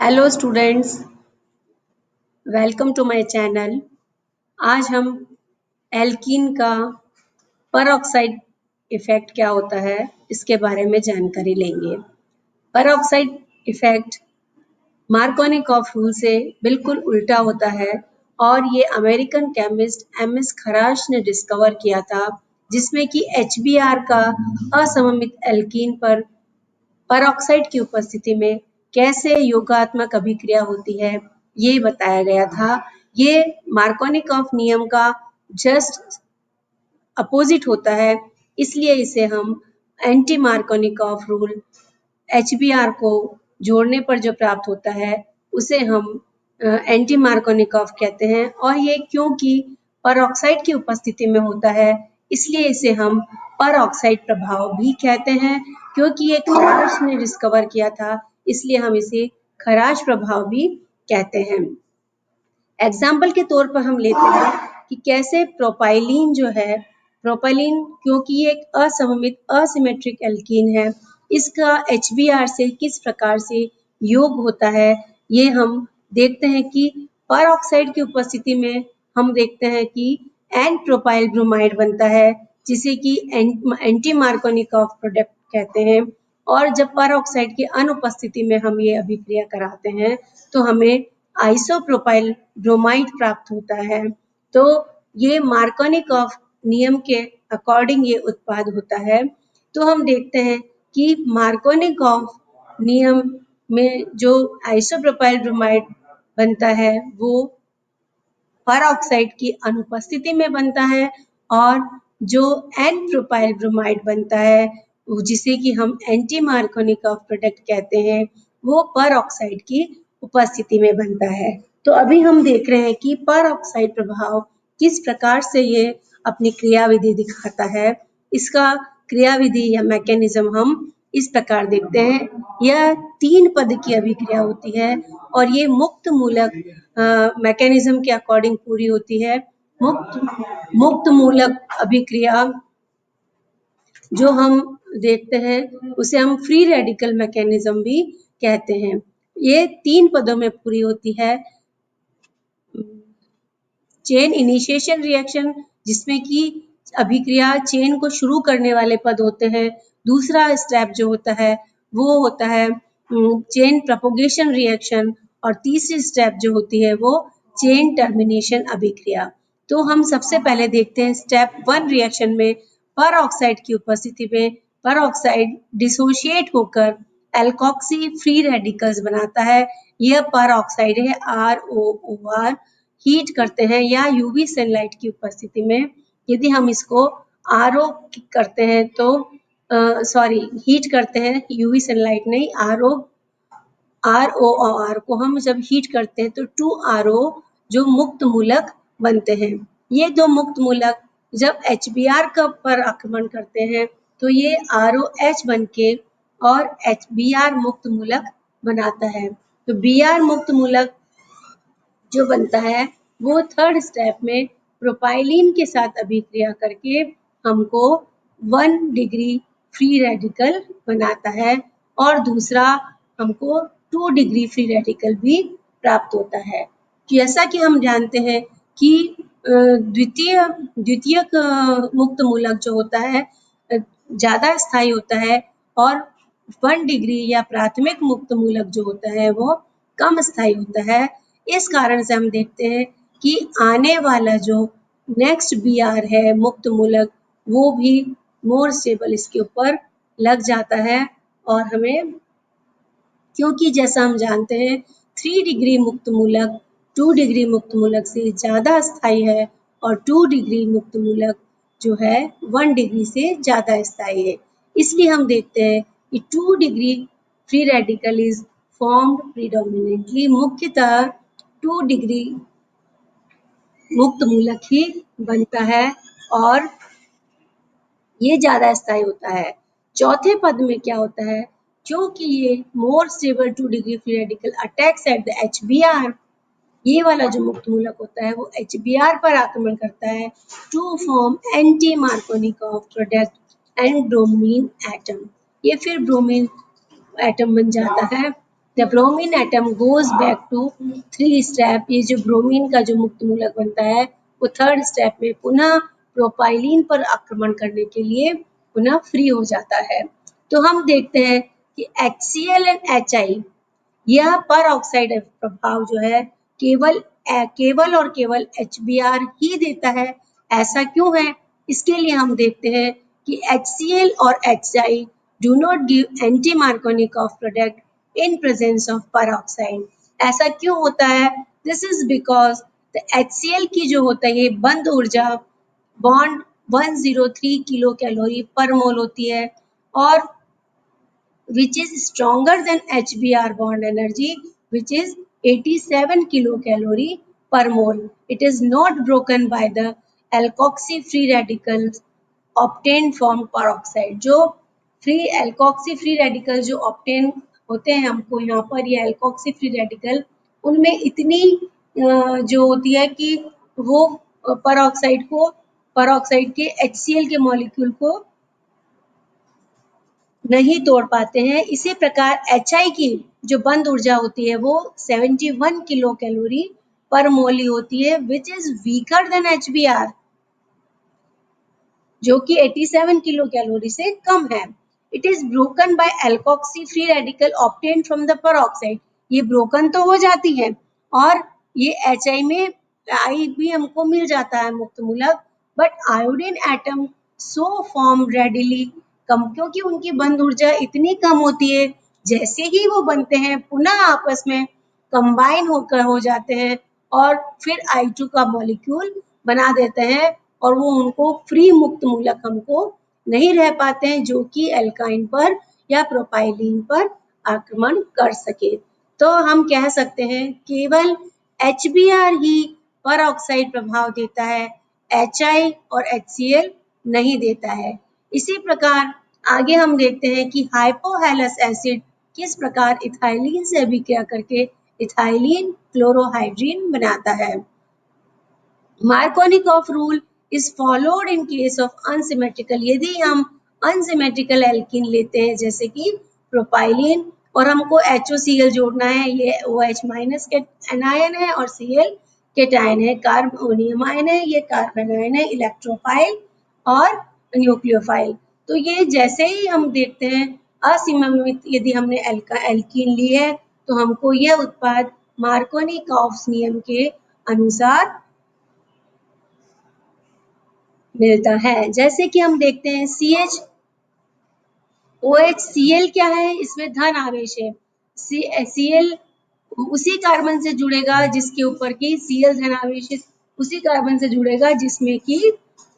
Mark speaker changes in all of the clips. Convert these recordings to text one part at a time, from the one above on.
Speaker 1: Hello students, welcome to my channel. आज हम alkene का परऑक्साइड इफेक्ट क्या होता है इसके बारे में जानकारी लेंगे। परऑक्साइड इफेक्ट मार्कोनिकॉफ रूल से बिल्कुल उल्टा होता है और ये अमेरिकन केमिस्ट एमएस खराश ने डिस्कवर किया था, जिसमें कि HBr का असममित एल्कीन पर परऑक्साइड की उपस्थिति में कैसे योगात्मक अभिक्रिया होती है, ये बताया गया था। ये मार्कोनिकॉफ नियम का जस्ट अपोजिट होता है, इसलिए इसे हम एंटी मार्कोनिकॉफ रूल HBr को जोड़ने पर जो प्राप्त होता है उसे हम एंटी मार्कोनिकॉफ कहते हैं। और ये क्योंकि परऑक्साइड की उपस्थिति में होता है, इसलिए इसे हम परऑक्साइड प्रभाव भी कहते हैं। क्योंकि ये खराश ने डिस्कवर किया था, इसलिए हम इसे खराश प्रभाव भी कहते हैं। एग्जाम्पल के तौर पर हम लेते हैं कि कैसे प्रोपाइलीन जो है, प्रोपाइलीन क्योंकि ये एक असममित असिमेट्रिक एल्कीन है, इसका HBr से किस प्रकार से योग होता है ये हम देखते हैं कि परऑक्साइड की उपस्थिति में हम देखते हैं कि एन प्रोपाइल ब्रोमाइड बनता है, जिसे कि एंटी मार्कोनिकॉफ प्रोडक्ट कहते हैं। और जब परऑक्साइड की अनुपस्थिति में हम ये अभिक्रिया कराते हैं तो हमें आइसोप्रोपाइल ब्रोमाइड प्राप्त होता है। तो ये मार्कोनिकॉफ नियम के अकॉर्डिंग ये उत्पाद होता है। तो हम देखते हैं कि मार्कोनिकॉफ नियम में जो आइसोप्रोपाइल ब्रोमाइड बनता है वो परऑक्साइड की अनुपस्थिति में बनता है, और जो एन प्रोपाइल ब्रोमाइड बनता है जिसे कि हम एंटी मार्कोनिकॉफ प्रोडक्ट कहते हैं, वो परऑक्साइड की उपस्थिति में बनता है। तो अभी हम देख रहे हैं कि परऑक्साइड प्रभाव किस प्रकार से ये अपनी क्रियाविधि दिखाता है। इसका क्रियाविधि या मैकेनिज्म हम इस प्रकार देखते हैं। यह 3 पद की अभिक्रिया होती है और ये मुक्त मूलक मैकेनिज्म के अकॉर्डिंग पूरी होती है। मुक्त मूलक अभिक्रिया जो हम देखते हैं उसे हम फ्री रेडिकल मैकेनिज्म भी कहते हैं। ये 3 पदों में पूरी होती है। चेन इनिशिएशन रिएक्शन, जिसमें कि अभिक्रिया चेन को शुरू करने वाले पद होते हैं। दूसरा स्टेप जो होता है वो होता है चेन प्रोपोगेशन रिएक्शन, और तीसरी स्टेप जो होती है वो चेन टर्मिनेशन अभिक्रिया। तो हम सबसे पहले देखते हैं स्टेप 1 रिएक्शन में परऑक्साइड की उपस्थिति में परऑक्साइड डिसोशिएट होकर एल्कोक्सी फ्री रेडिकल्स बनाता है। यह परऑक्साइड है ROOR। हीट करते हैं या यूवी सनलाइट की उपस्थिति में यदि हम इसको RO करते हैं तो हीट करते हैं, यूवी सनलाइट नहीं, ROR को हम जब हीट करते हैं तो 2RO जो मुक्त मूलक बनते हैं। ये दो मुक्त मूलक जब HBr पर आक्रमण करते हैं तो ये ROH बनके और HBr मुक्त मूलक बनाता है। तो Br मुक्त मूलक जो बनता है वो थर्ड स्टेप में प्रोपाइलीन के साथ अभिक्रिया करके हमको 1 डिग्री फ्री रेडिकल बनाता है, और दूसरा हमको 2 डिग्री फ्री रेडिकल भी प्राप्त होता है। जैसा कि हम जानते हैं कि द्वितीयक मुक्त मूलक जो होता है ज़्यादा स्थायी होता है, और 1 डिग्री या प्राथमिक मुक्त मूलक जो होता है वो कम स्थायी होता है। इस कारण से हम देखते हैं कि आने वाला जो नेक्स्ट Br है मुक्त मूलक, वो भी मोर स्टेबल इसके ऊपर लग जाता है। और हमें, क्योंकि जैसा हम जानते हैं 3 डिग्री मुक्त मूलक 2 डिग्री मुक्त मूलक से ज़्यादा स्थायी है, और 2 डिग्री मुक्त मूलक जो है 1 डिग्री से ज़्यादा स्थायी है। इसलिए हम देखते हैं कि 2 degree free radical is formed predominantly, मुख्यतः 2 डिग्री मुक्त मूलक ही बनता है और ये ज़्यादा स्थायी होता है। चौथे पद में क्या होता है, क्योंकि ये more stable 2 degree free radical attacks at the HBr, ये वाला जो मुक्त मूलक होता है वो HBr पर आक्रमण करता है to form anti Markovnikov product and bromine atom. ये फिर ब्रोमीन एटम बन जाता है। The bromine atom goes back to 3 step. ये जो ब्रोमीन का जो मुक्त मूलक बनता है वो 3rd स्टेप में पुनः प्रोपाइलिन पर आक्रमण करने के लिए पुनः फ्री हो जाता है। तो हम देखते हैं कि HCl एंड HI यह पर ऑक्साइड प्रभाव जो है केवल और केवल HBr ही देता है। ऐसा क्यों है? इसके लिए हम देखते हैं कि HCl और HI do not give anti-Markovnikov product in presence of peroxide। ऐसा क्यों होता है? This is because the HCl की जो होता है ये बंद ऊर्जा बॉन्ड 103 किलो कैलोरी पर मोल होती है और which is stronger than HBr bond energy, which is 87 kilocalorie per mole. It is not broken by the alkoxy free radicals obtained from peroxide। जो फ्री एल्कोक्सी फ्री रेडिकल जो obtain होते हैं हमको यहाँ पर ये एल्कोक्सी फ्री रेडिकल उनमें इतनी जो होती है कि वो पेरोक्साइड के HCl के मॉलिक्यूल को नहीं तोड़ पाते हैं। इसी प्रकार HI की जो बंद ऊर्जा होती है वो 71 किलो कैलोरी पर मोल होती है which is weaker then HBr जो कि 87 किलो कैलोरी से कम है। It is broken by alkoxy free radical obtained from the peroxide. ये ब्रोकन तो हो जाती है और ये HI में आई भी हमको मिल जाता है मुक्त मूलक, but iodine atom so form readily कम क्योंकि उनकी बंद ऊर्जा इतनी कम होती है जैसे ही वो बनते हैं पुनः आपस में कंबाइन होकर हो जाते हैं और फिर I2 का मॉलिक्यूल बना देते हैं और वो उनको फ्री मुक्त मूलक हमको नहीं रह पाते हैं जो कि एल्काइन पर या प्रोपाइलिन पर आक्रमण कर सके। तो हम कह सकते हैं केवल HBr ही पर ऑक्साइड प्रभाव देता है, HI और HCl नहीं देता है। इसी प्रकार आगे हम देखते हैं कि हाइपोहेलस एसिड किस प्रकार इथाइलिन से अभिक्रिया करके इथाइलिन क्लोरोहाइड्रीन बनाता है। Markovnikov rule is followed in case of unsymmetrical। यदि हम unsymmetrical एल्कीन लेते हैं जैसे कि प्रोपाइलिन और हमको HOCl जोड़ना है, ये OH माइनस के एनायन है और Cl केटायन है, कार्बोनियम आयन है, ये कार्बन आयन है, इलेक्ट्रोफाइल और न्यूक्लियोफाइल। तो ये जैसे ही हम देखते हैं असममित यदि हमने एल्कीन ली है तो हमको यह उत्पाद मार्कोनिकॉव नियम के अनुसार मिलता है। जैसे कि हम देखते हैं OHCl क्या है? इसमें धन आवेश है। Cl उसी कार्बन से जुड़ेगा जिसके ऊपर की Cl धन आवेश उसी कार्बन से जुड़ेगा जिसमें की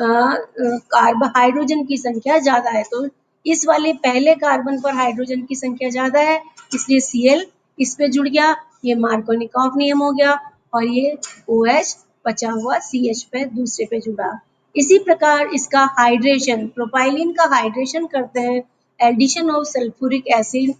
Speaker 1: हाइड्रोजन की संख्या ज्यादा है। तो इस वाले पहले कार्बन पर हाइड्रोजन की संख्या ज्यादा है इसलिए Cl इस पे जुड़ गया, ये मार्कोनिकॉव नियम हो गया और ये OH बचा हुआ CH पे दूसरे पे जुड़ा। इसी प्रकार इसका हाइड्रेशन प्रोपाइलिन का हाइड्रेशन करते हैं एडिशन ऑफ सल्फ्यूरिक एसिड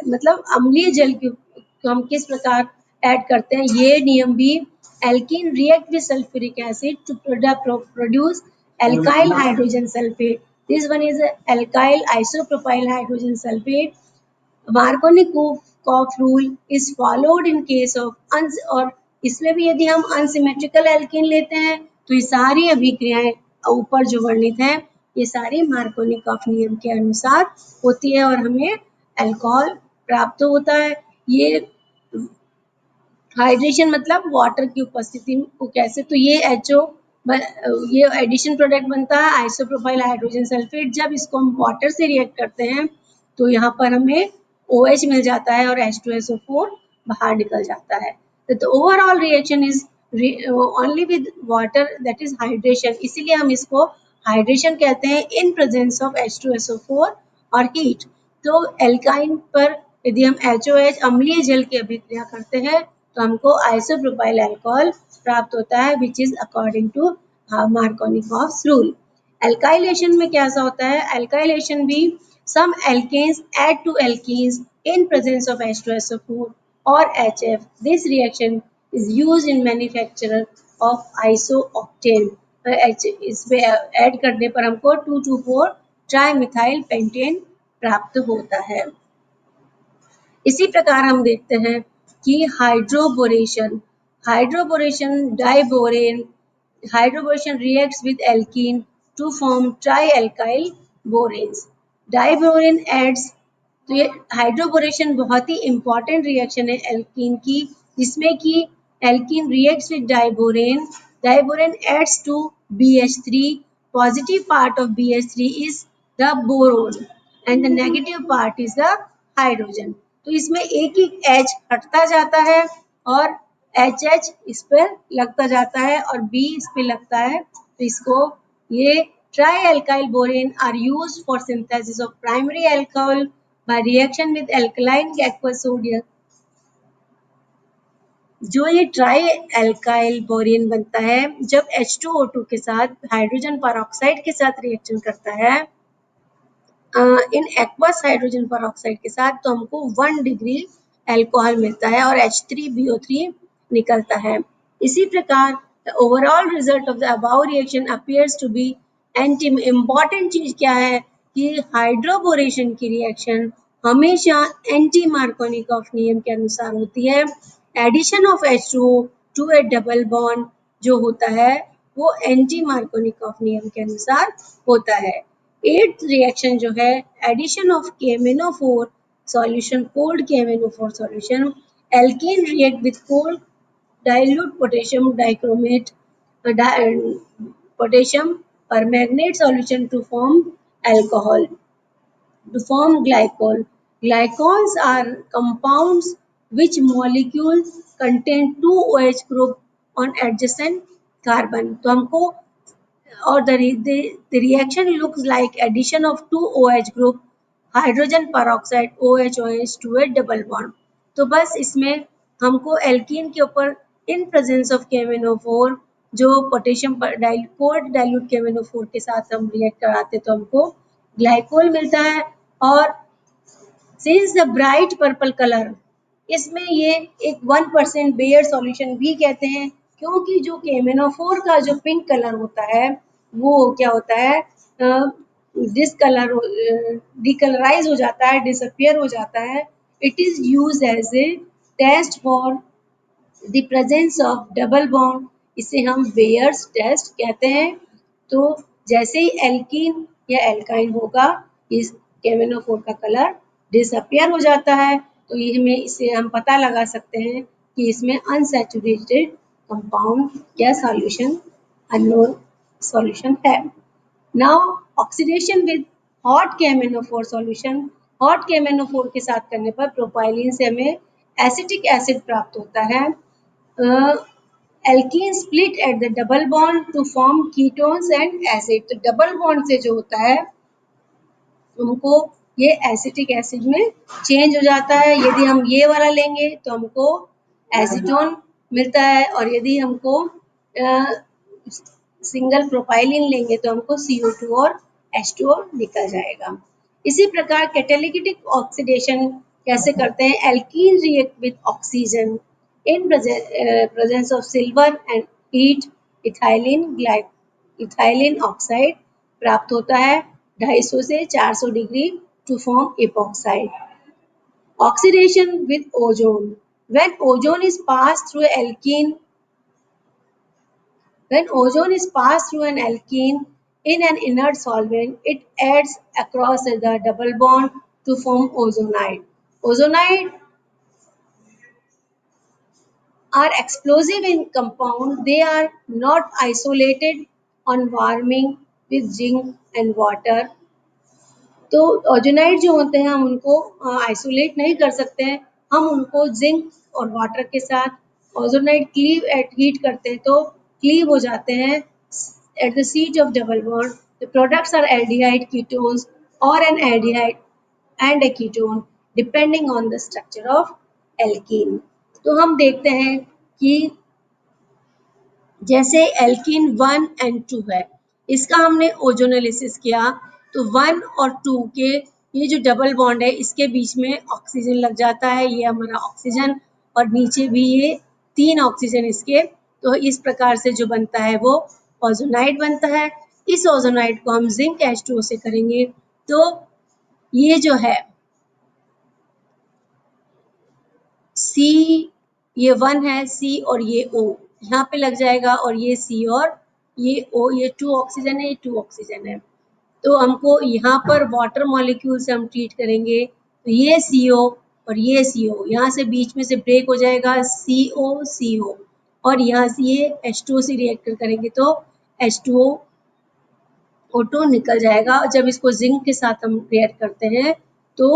Speaker 1: मतलब अम्लीय जल को हम किस प्रकार ऐड करते हैं ये नियम भी alkene react with sulphuric acid to produce alkyl hydrogen sulphate. This one is alkyl isopropyl hydrogen sulphate. Markovnikov rule is followed in case of और इसमें भी यदि हम अनसिमेट्रिकल एल्कीन लेते हैं तो ये सारी अभिक्रियाएं ऊपर जो वर्णित हैं ये सारी मार्कोनिकॉव नियम के अनुसार होती है और हमें अल्कोहल प्राप्त होता है। ये हाइड्रेशन मतलब वाटर की उपस्थिति को कैसे, तो ये HO ये एडिशन प्रोडक्ट बनता है आइसोप्रोपाइल हाइड्रोजन सल्फेट। जब इसको हम वाटर से रिएक्ट करते हैं तो यहाँ पर हमें OH मिल जाता है और H2SO4 बाहर निकल जाता है। तो overall reaction is only with water that is hydration, इसीलिए हम इसको हाइड्रेशन कहते हैं इन प्रेजेंस ऑफ H2SO4 और हीट। तो एल्काइन पर यदि हम HOH अम्लीय जल की अभिक्रिया करते हैं तो हमको आइसोप्रोपाइल अल्कोहल प्राप्त होता है which is according to Markovnikov rule. Alkylation में कैसा होता है? एल्काइलेशन भी some alkanes add to alkenes in presence of H2SO4 or HF. This reaction is used in manufacture of isooctane। इसमें ऐड करने पर हमको 2,2,4 ट्राइमिथाइल पेंटेन प्राप्त होता है। इसी प्रकार हम देखते हैं कि hydroboration, diborane, hydroboration reacts with alkene to form trialkyl boranes. Diborane adds, तो ये हाइड्रोबोरेशन बहुत ही इंपॉर्टेंट रिएक्शन है एल्कीन की, जिसमें कि alkene reacts with diborane, diborane adds to BH3, positive part of BH3 is the boron and the negative part is the hydrogen. तो इसमें एक एक H हटता जाता है और HH इस पर लगता जाता है और B इस पे लगता है, तो इसको ये trialkyl borane are used for synthesis of primary alcohol by reaction with alkaline aqueous sodium। जो ये ट्राई एल्काइल बोरेन बनता है जब H2O2 के साथ हाइड्रोजन परऑक्साइड के साथ रिएक्शन करता है इन एक्वस हाइड्रोजन परऑक्साइड के साथ, तो हमको 1 डिग्री अल्कोहल मिलता है और H3BO3 निकलता है। इसी प्रकार the overall result of the above reaction appears to be anti. Important चीज क्या है कि हाइड्रोबोरेशन की रिएक्शन हमेशा एंटी मार्कोनिकॉफ नियम के अनुसार होती है। Addition of H2O to a double bond जो होता है वो एंटी मार्कोनिकॉफ नियम के अनुसार होता है। एट्थ रिएक्शन जो है addition of KMnO4 solution, cold KMnO4 solution, alkene react with cold dilute potassium dichromate, potassium permanganate solution to form alcohol, to form glycol. Glycols are compounds which molecules contain two OH group on adjacent carbon. तो हमको or the reaction looks like addition of two OH group, hydrogen peroxide OH to a double bond। तो बस इसमें हमको alkene के ऊपर इन presence of KMnO4 जो potassium cold dilute KMnO4 के साथ हम रिएक्ट कराते तो हमको ग्लाइकोल मिलता है। और since the bright purple colour, इसमें ये एक 1% बेयर सॉल्यूशन भी कहते हैं, क्योंकि जो KMnO4 का जो पिंक कलर होता है वो क्या होता है डिसकलर डिकलराइज हो जाता है, डिसअपियर हो जाता है। It is used as a test for the presence of double bond, इसे हम बेयर्स टेस्ट कहते हैं। तो जैसे ही एल्कीन या एल्काइन होगा इस KMnO4 का कलर डिसअपियर हो जाता है, तो इसे हम पता लगा सकते हैं कि इसमें अनसैचुरेटेड कंपाउंड या सॉल्यूशन अननोन सॉल्यूशन है। Now oxidation with hot KMnO4 solution, hot KMnO4 के साथ करने पर प्रोपाइलिन से हमें एसिटिक एसिड प्राप्त होता है। Alkene split at the double bond to form ketones and acid. तो डबल बॉन्ड से जो होता है हमको ये एसिटिक एसिड में चेंज हो जाता है। यदि हम ये वाला लेंगे तो हमको एसीटोन मिलता है, और यदि हमको सिंगल प्रोपाइलिन लेंगे तो हमको CO2 और H2O निकल जाएगा। इसी प्रकार कैटालिटिक ऑक्सीडेशन कैसे करते हैं, alkene react with oxygen in presence of silver and heat ethylene oxide प्राप्त होता है 250 से 400 degree to form epoxide. Oxidation with ozone, when ozone is passed through an alkene in an inert solvent, it adds across the double bond to form ozonide. Ozonide are explosive in compound. They are not isolated on warming with zinc and water. तो ozonide जो होते हैं हम उनको isolate नहीं कर सकते हैं, हम उनको जिंक और वाटर के साथ ओजोनाइड क्लीव एट हीट करते हैं तो क्लीव हो जाते हैं at the site of double bond. The products are aldehyde ketones और an aldehyde and a ketone depending on the structure of alkene. तो हम देखते हैं कि जैसे एल्कीन 1 एंड 2 है, इसका हमने ओजोनोलिसिस किया तो 1 और 2 के ये जो डबल बॉन्ड है इसके बीच में ऑक्सीजन लग जाता है, ये हमारा ऑक्सीजन, और नीचे भी ये 3 ऑक्सीजन इसके, तो इस प्रकार से जो बनता है वो ओजोनाइड बनता है। इस ओजोनाइड को हम जिंक H2O से करेंगे तो ये जो है C ये 1 है, C और ये O यहाँ पे लग जाएगा, और ये C और ये O, ये 2 ऑक्सीजन है, ये 2 ऑक्सीजन है। तो हमको यहाँ पर वाटर मॉलिक्यूल से हम ट्रीट करेंगे, तो ये CO और ये CO यहाँ से बीच में से ब्रेक हो जाएगा, CO CO, और यहाँ से ये H2O से रिएक्ट करेंगे तो H2O O2 निकल जाएगा। और जब इसको जिंक के साथ हम रिएक्ट करते हैं तो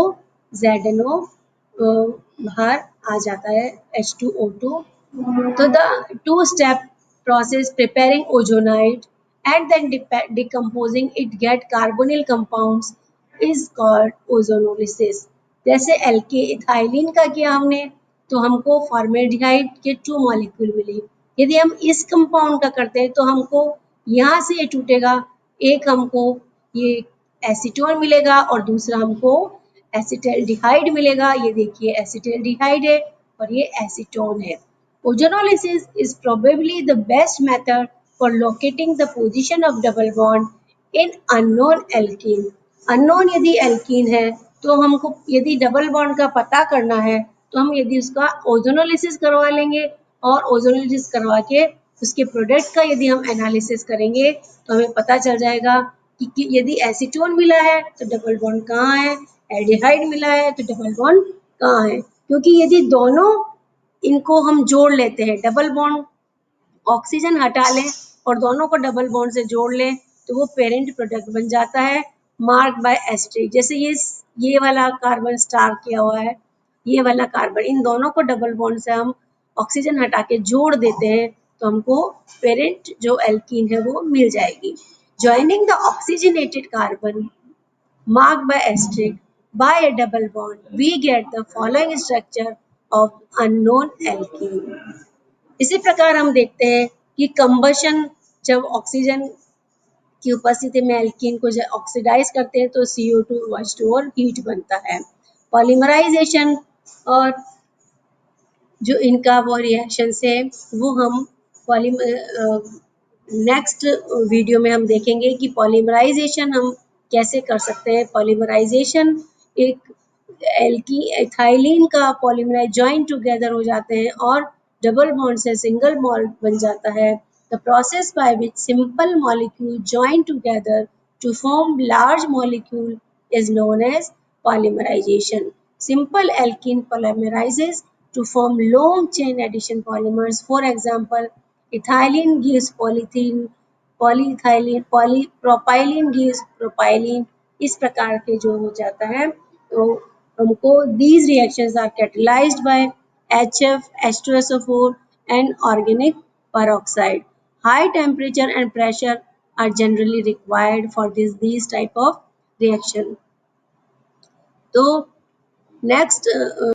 Speaker 1: ZNO बाहर आ जाता है, H2O2। So the two-step process preparing ozonide and then decomposing it get carbonyl compounds is called ozonolysis। जैसे एल्के इथाइलिन का किया हमने तो हमको फॉर्मेल्डिहाइड के 2 मॉलिक्यूल मिली। यदि हम इस कंपाउंड का करते हैं तो हमको यहाँ से ये टूटेगा, एक हमको ये एसीटोन मिलेगा और दूसरा हमको एसिटल्डिहाइड मिलेगा। ये देखिए एसिटल्डिहाइड है और ये एसीटोन है। Ozonolysis is probably the best method for locating the position of double bond in unknown alkene। Unknown यदि alkene है तो हमको यदि डबल बॉन्ड का पता करना है तो हम यदि उसका ओजोनोलिसिस करवा लेंगे, और ओजोनोलिसिस करवा के उसके प्रोडक्ट का यदि हम एनालिसिस करेंगे तो हमें पता चल जाएगा कि यदि एसीटोन मिला है तो डबल बॉन्ड कहाँ है, एल्डिहाइड मिला है तो डबल बॉन्ड कहाँ है। क्योंकि यदि दोनों इनको हम जोड़ लेते हैं, डबल बॉन्ड ऑक्सीजन हटा लें और दोनों को डबल बॉन्ड से जोड़ लें तो वो पेरेंट प्रोडक्ट बन जाता है मार्क बाय एस्टेरिक। जैसे ये वाला कार्बन स्टार किया हुआ है, ये वाला कार्बन, इन दोनों को डबल बॉन्ड से हम ऑक्सीजन हटा के जोड़ देते हैं तो हमको पेरेंट जो एल्कीन है वो मिल जाएगी। Joining the oxygenated carbon marked by asterisk by a double bond, we get the following structure of unknown alkene। इसी प्रकार हम देखते हैं कि कंबशन जब ऑक्सीजन की उपस्थिति में एल्कीन को ऑक्सीडाइज करते हैं तो CO2 H2 और हीट बनता है। पॉलीमराइजेशन और जो इनका वो रिएक्शन है वो हम नेक्स्ट वीडियो में हम देखेंगे कि पॉलीमराइजेशन हम कैसे कर सकते हैं। पॉलीमराइजेशन एक एथाइलिन का पॉलीमराइज ज्वाइन टुगेदर हो जाते हैं और डबल बॉन्ड से सिंगल बॉन्ड बन जाता है। The process by which simple molecule join together to form large molecule is known as polymerization। Simple alkene polymerizes to form long chain addition polymers। For example, ethylene gives polyethylene, polyethylene, polypropylene gives propylene। इस प्रकार के जो हो जाता है तो हमको these reactions are catalyzed by HF, H2SO4 and organic peroxide। High temperature and pressure are generally required for these type of reaction। तो नेक्स्ट